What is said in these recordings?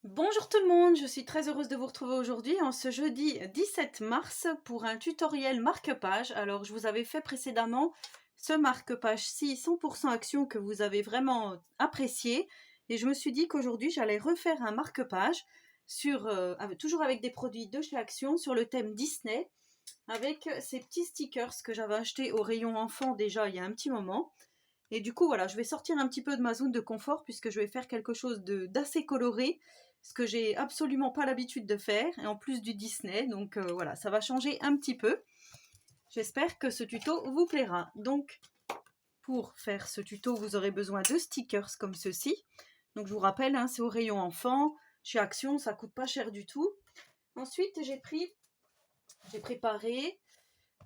Bonjour tout le monde, je suis très heureuse de vous retrouver aujourd'hui en ce jeudi 17 mars pour un tutoriel marque-page. Alors je vous avais fait précédemment ce marque-page-ci 100% action que vous avez vraiment apprécié et je me suis dit qu'aujourd'hui j'allais refaire un marque-page toujours avec des produits de chez Action sur le thème Disney avec ces petits stickers que j'avais achetés au rayon enfant déjà il y a un petit moment. Et du coup, voilà, je vais sortir un petit peu de ma zone de confort puisque je vais faire quelque chose d'assez coloré, ce que j'ai absolument pas l'habitude de faire, et en plus du Disney. Donc voilà, ça va changer un petit peu. J'espère que ce tuto vous plaira. Donc, pour faire ce tuto, vous aurez besoin de stickers comme ceci. Donc je vous rappelle, hein, c'est au rayon enfant. Chez Action, ça coûte pas cher du tout. Ensuite, j'ai préparé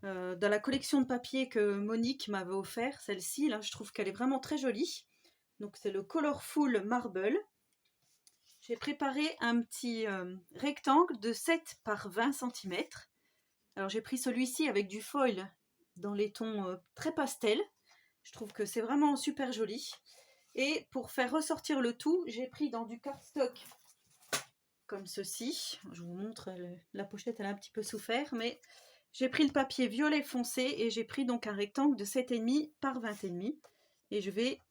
dans la collection de papier que Monique m'avait offert, celle-ci, là, je trouve qu'elle est vraiment très jolie. Donc c'est le Colorful Marble. J'ai préparé un petit rectangle de 7 par 20 cm. Alors j'ai pris celui-ci avec du foil dans les tons très pastel. Je trouve que c'est vraiment super joli. Et pour faire ressortir le tout, j'ai pris dans du cardstock comme ceci. Je vous montre, la pochette elle a un petit peu souffert, mais j'ai pris le papier violet foncé et j'ai pris donc un rectangle de 7,5 par 20,5. Et je vais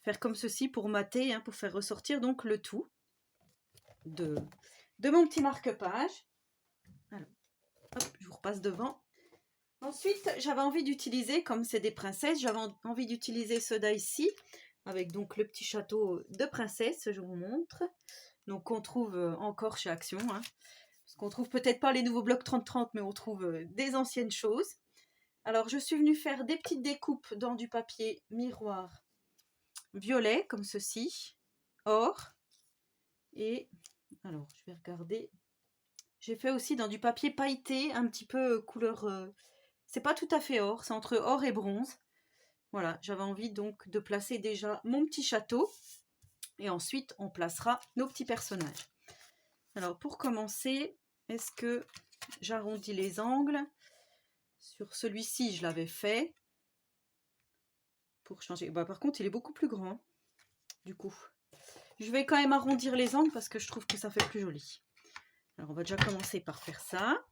faire comme ceci pour mater, hein, pour faire ressortir donc le tout de mon petit marque-page. Alors, hop, je vous repasse devant. Ensuite, j'avais envie d'utiliser, comme c'est des princesses, j'avais envie d'utiliser ceux-là ici, avec donc le petit château de princesse, je vous montre. Donc on trouve encore chez Action, hein, parce qu'on trouve peut-être pas les nouveaux blocs 30-30, mais on trouve des anciennes choses. Alors je suis venue faire des petites découpes dans du papier miroir violet, comme ceci, or, et alors je vais regarder. J'ai fait aussi dans du papier pailleté, un petit peu couleur... c'est pas tout à fait or, c'est entre or et bronze. Voilà, j'avais envie donc de placer déjà mon petit château. Et ensuite, on placera nos petits personnages. Alors, pour commencer, est-ce que j'arrondis les angles? Sur celui-ci, je l'avais fait. Pour changer. Bah, par contre, il est beaucoup plus grand, du coup. Je vais quand même arrondir les angles parce que je trouve que ça fait plus joli. Alors, on va déjà commencer par faire ça.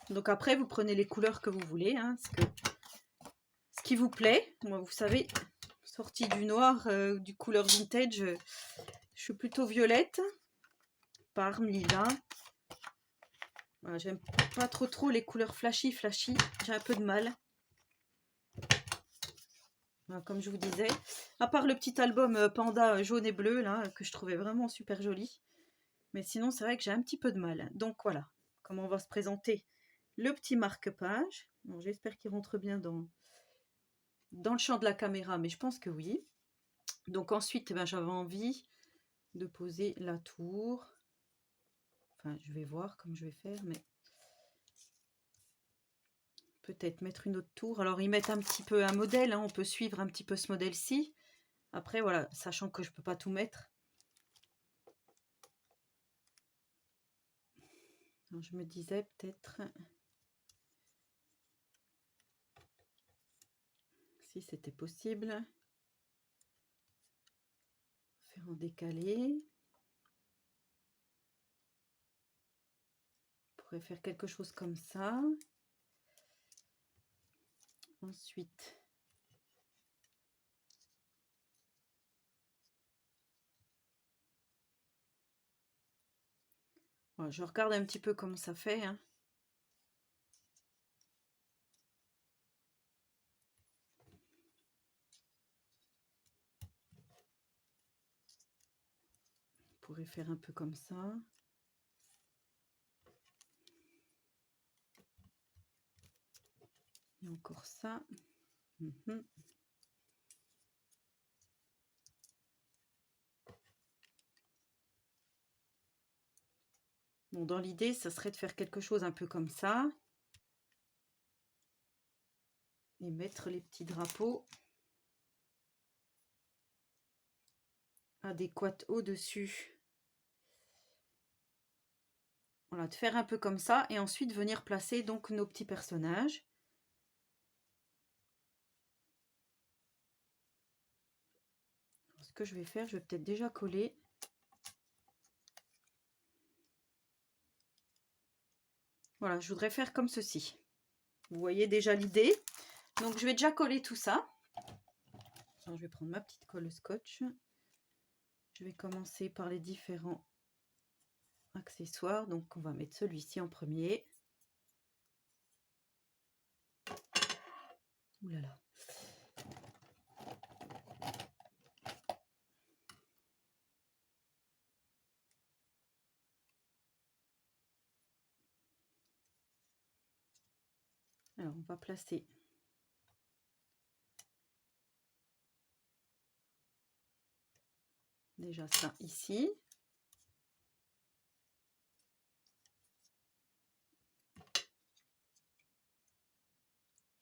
Donc après, vous prenez les couleurs que vous voulez, hein, ce qui vous plaît. Moi, vous savez, sortie du noir, du couleur vintage, je suis plutôt violette, parme, lilas. Voilà, j'aime pas trop les couleurs flashy, j'ai un peu de mal. Voilà, comme je vous disais, à part le petit album Panda jaune et bleu, là, que je trouvais vraiment super joli. Mais sinon, c'est vrai que j'ai un petit peu de mal. Donc voilà, comment on va se présenter le petit marque-page. Bon, j'espère qu'il rentre bien dans le champ de la caméra, mais je pense que oui. Donc ensuite, ben, j'avais envie de poser la tour. Enfin, je vais voir comme je vais faire, mais peut-être mettre une autre tour. Alors, ils mettent un petit peu un modèle, hein, on peut suivre un petit peu ce modèle-ci. Après, voilà, sachant que je ne peux pas tout mettre. Alors, je me disais peut-être si c'était possible. Faire en décalé. On pourrait faire quelque chose comme ça. Ensuite, voilà, je regarde un petit peu comment ça fait. Hein. On pourrait faire un peu comme ça. Et encore ça. Bon, dans l'idée, ça serait de faire quelque chose un peu comme ça. Et mettre les petits drapeaux adéquats au-dessus. Voilà, de faire un peu comme ça et ensuite venir placer donc nos petits personnages. Alors, ce que je vais faire, je vais peut-être déjà coller Voilà, je voudrais faire comme ceci. Vous voyez déjà l'idée. Donc, je vais déjà coller tout ça. Alors, je vais prendre ma petite colle scotch. Je vais commencer par les différents accessoires. Donc, on va mettre celui-ci en premier. Ouh là là. Alors, on va placer déjà ça ici.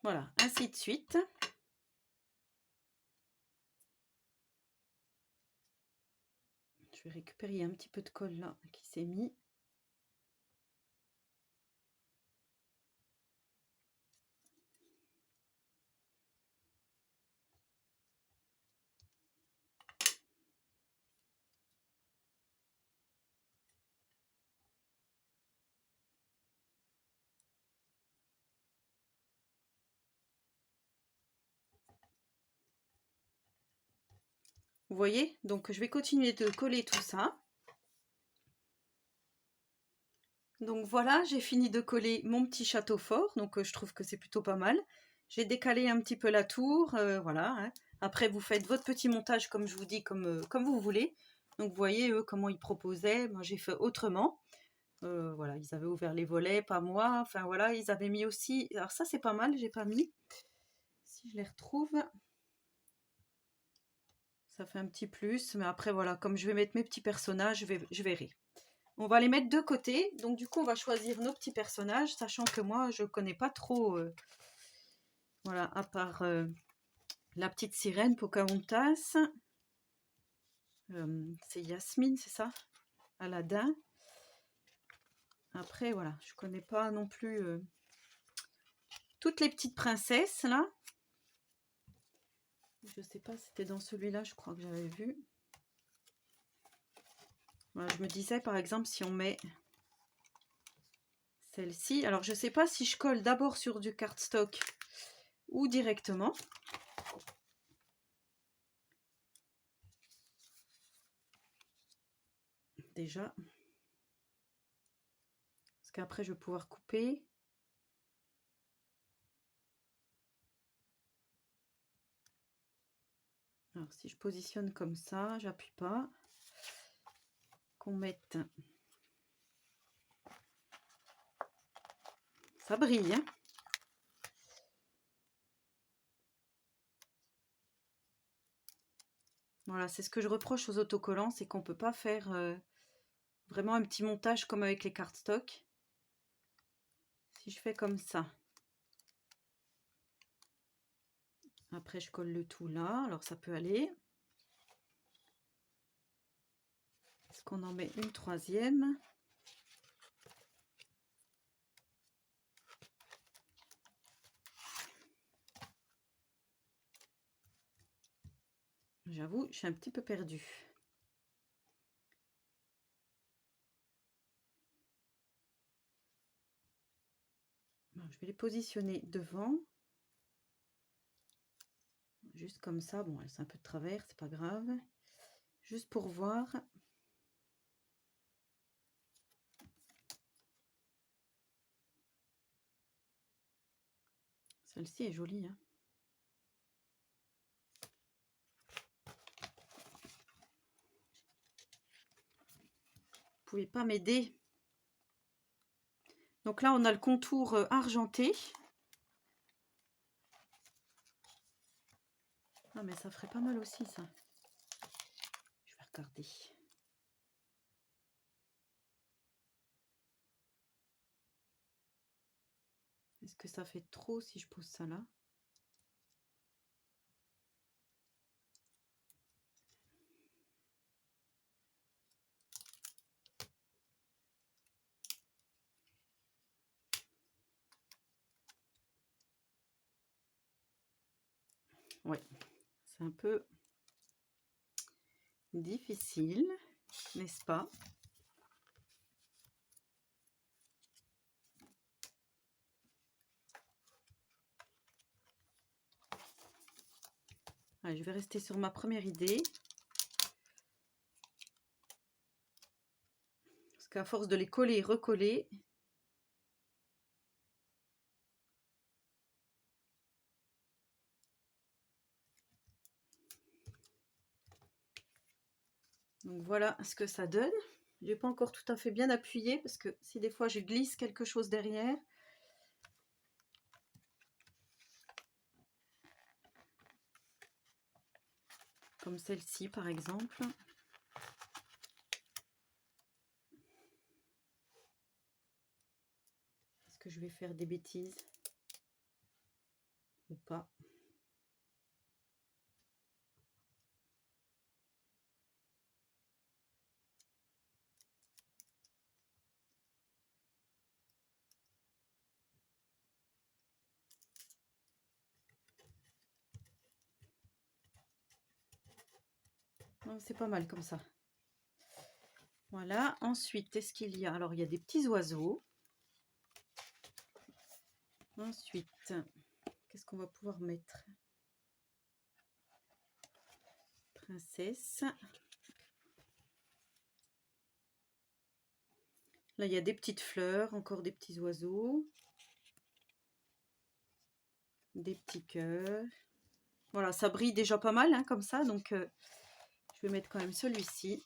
Voilà, ainsi de suite. Je vais récupérer un petit peu de colle là qui s'est mis. Vous voyez? Donc, je vais continuer de coller tout ça. Donc voilà, j'ai fini de coller mon petit château fort. Donc, je trouve que c'est plutôt pas mal. J'ai décalé un petit peu la tour. Voilà. Hein. Après, vous faites votre petit montage, comme je vous dis, comme vous voulez. Donc, vous voyez, eux, comment ils proposaient. Moi, j'ai fait autrement. Voilà, ils avaient ouvert les volets, pas moi. Enfin, voilà, ils avaient mis aussi... Alors ça, c'est pas mal, j'ai pas mis. Si je les retrouve... Ça fait un petit plus, mais après voilà, comme je vais mettre mes petits personnages, je verrai. On va les mettre de côté, donc du coup on va choisir nos petits personnages, sachant que moi je connais pas trop, voilà, à part la petite sirène Pocahontas, c'est Yasmine, c'est ça, Aladdin. Après voilà, je connais pas non plus toutes les petites princesses là. Je sais pas, c'était dans celui-là, je crois que j'avais vu. Voilà, je me disais par exemple si on met celle-ci. Alors, je ne sais pas si je colle d'abord sur du cardstock ou directement. Déjà. Parce qu'après, je vais pouvoir couper. Alors, si je positionne comme ça, j'appuie pas. Qu'on mette... Ça brille, hein. Voilà, c'est ce que je reproche aux autocollants, c'est qu'on ne peut pas faire vraiment un petit montage comme avec les cardstock. Si je fais comme ça. Après, je colle le tout là. Alors, ça peut aller. Est-ce qu'on en met une troisième ? J'avoue, je suis un petit peu perdue. Alors, je vais les positionner devant. Juste comme ça. Bon, c'est un peu de travers, c'est pas grave. Juste pour voir. Celle-ci est jolie, hein. Vous pouvez pas m'aider. Donc là, on a le contour argenté. Ah, mais ça ferait pas mal aussi, ça. Je vais regarder. Est-ce que ça fait trop si je pose ça là? Ouais, c'est un peu difficile, n'est-ce pas? Allez, je vais rester sur ma première idée. Parce qu'à force de les coller et recoller, donc voilà ce que ça donne. Je n'ai pas encore tout à fait bien appuyé parce que si des fois je glisse quelque chose derrière. Comme celle-ci par exemple. Est-ce que je vais faire des bêtises ou pas? C'est pas mal comme ça. Voilà, ensuite, est-ce qu'il y a... Alors, il y a des petits oiseaux. Ensuite, qu'est-ce qu'on va pouvoir mettre? Princesse. Là, il y a des petites fleurs, encore des petits oiseaux. Des petits cœurs. Voilà, ça brille déjà pas mal, hein, comme ça. Donc, je vais mettre quand même celui-ci.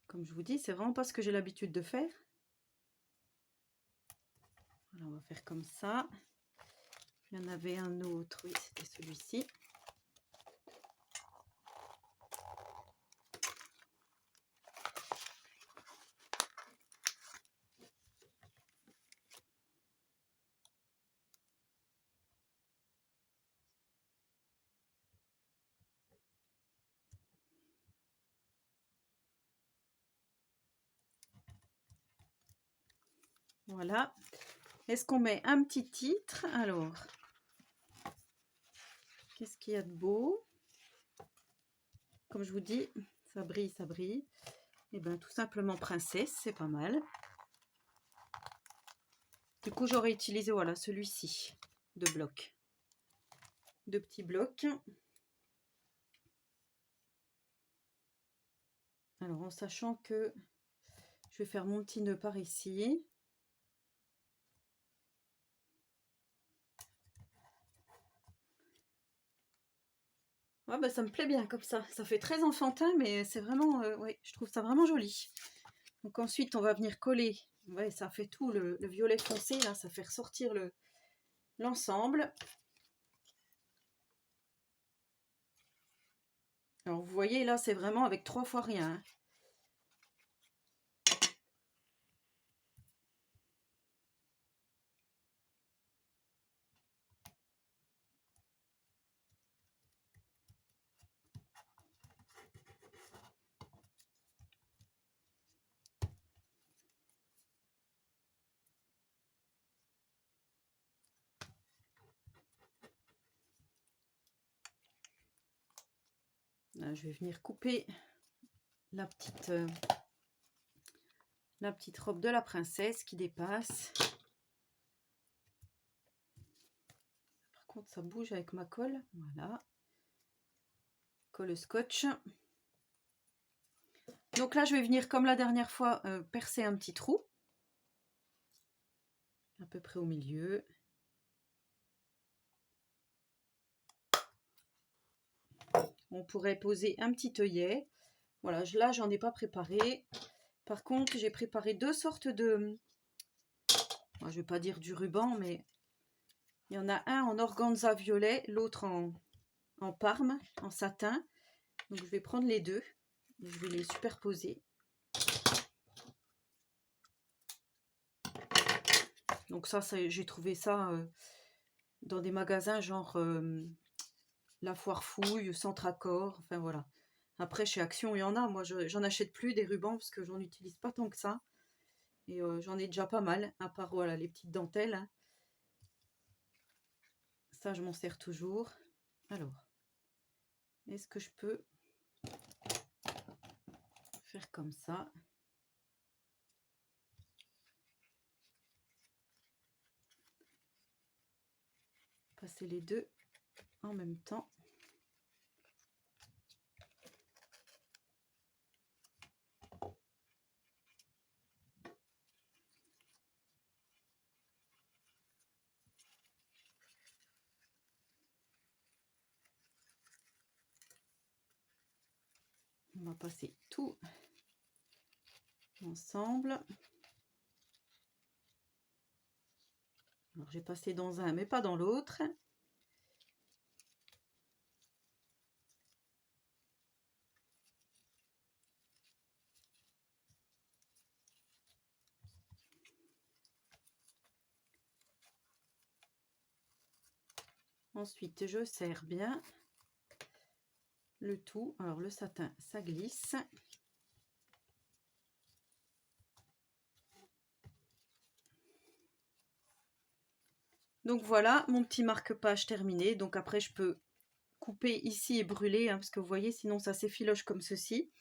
Comme je vous dis, c'est vraiment pas ce que j'ai l'habitude de faire. Voilà, on va faire comme ça. Il y en avait un autre, oui, c'était celui-ci. Voilà. Est-ce qu'on met un petit titre? Alors, qu'est-ce qu'il y a de beau? Comme je vous dis, ça brille, ça brille. Et bien, tout simplement princesse, c'est pas mal. Du coup, j'aurais utilisé, voilà, celui-ci, de blocs. De petits blocs. Alors, en sachant que je vais faire mon petit nœud par ici. Ouais, bah, ça me plaît bien comme ça. Ça fait très enfantin, mais c'est vraiment, ouais, je trouve ça vraiment joli. Donc ensuite, on va venir coller. Ouais, ça fait tout le violet foncé, là, ça fait ressortir l'ensemble. Alors, vous voyez, là, c'est vraiment avec 3 fois rien, hein. Là, je vais venir couper la petite robe de la princesse qui dépasse. Par contre, ça bouge avec ma colle. Voilà. Colle scotch. Donc là, je vais venir, comme la dernière fois, percer un petit trou. À peu près au milieu. On pourrait poser un petit œillet. Voilà, là, j'en ai pas préparé. Par contre, j'ai préparé 2 sortes de... Moi, je vais pas dire du ruban, mais il y en a un en organza violet, l'autre en parme, en satin. Donc, je vais prendre les deux. Je vais les superposer. Donc ça j'ai trouvé ça dans des magasins genre La Foire Fouille, Centre Accord, enfin voilà. Après chez Action il y en a, moi j'en achète plus des rubans parce que j'en utilise pas tant que ça. Et j'en ai déjà pas mal, à part voilà les petites dentelles, hein. Ça je m'en sers toujours. Alors, est-ce que je peux faire comme ça? passer les deux en même temps. On va passer tout ensemble. Alors j'ai passé dans un mais pas dans l'autre. Ensuite je serre bien le tout. Alors le satin ça glisse. Donc voilà mon petit marque-page terminé. Donc après je peux couper ici et brûler, hein, parce que vous voyez sinon ça s'effiloche comme ceci.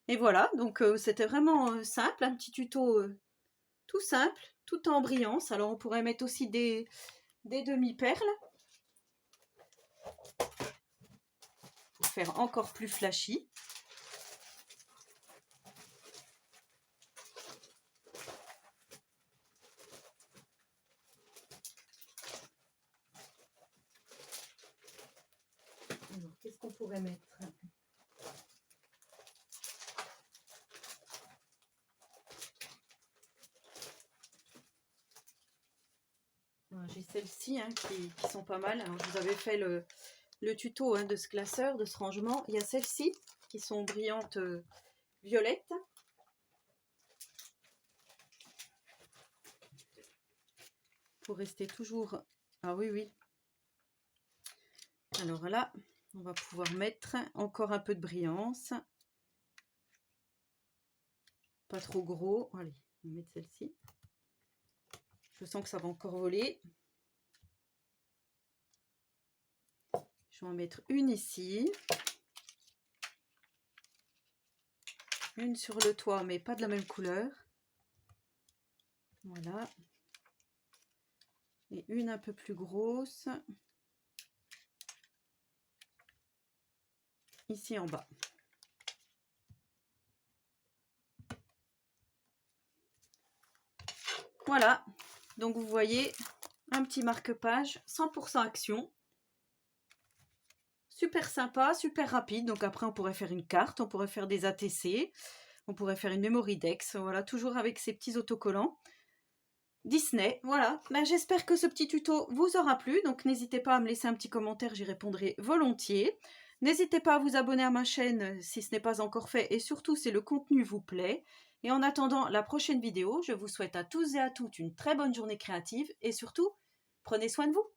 Et voilà, donc c'était vraiment simple, un petit tuto tout simple, tout en brillance. Alors on pourrait mettre aussi des demi-perles pour faire encore plus flashy. Alors, qu'est-ce qu'on pourrait mettre? J'ai celles-ci hein, qui sont pas mal. Alors, je vous avais fait le tuto hein, de ce classeur, de ce rangement. Il y a celles-ci qui sont brillantes violettes. Pour rester toujours... Ah oui, oui. Alors là, on va pouvoir mettre encore un peu de brillance. Pas trop gros. Allez, on va mettre celle-ci. Je sens que ça va encore voler. Je vais en mettre une ici. Une sur le toit, mais pas de la même couleur. Voilà. Et une un peu plus grosse. Ici en bas. Voilà. Donc vous voyez, un petit marque-page 100% action. Super sympa, super rapide. Donc après, on pourrait faire une carte, on pourrait faire des ATC, on pourrait faire une memory dex. Voilà, toujours avec ces petits autocollants Disney. Voilà, ben, j'espère que ce petit tuto vous aura plu. Donc n'hésitez pas à me laisser un petit commentaire, j'y répondrai volontiers. N'hésitez pas à vous abonner à ma chaîne si ce n'est pas encore fait et surtout si le contenu vous plaît. Et en attendant la prochaine vidéo, je vous souhaite à tous et à toutes une très bonne journée créative et surtout, prenez soin de vous.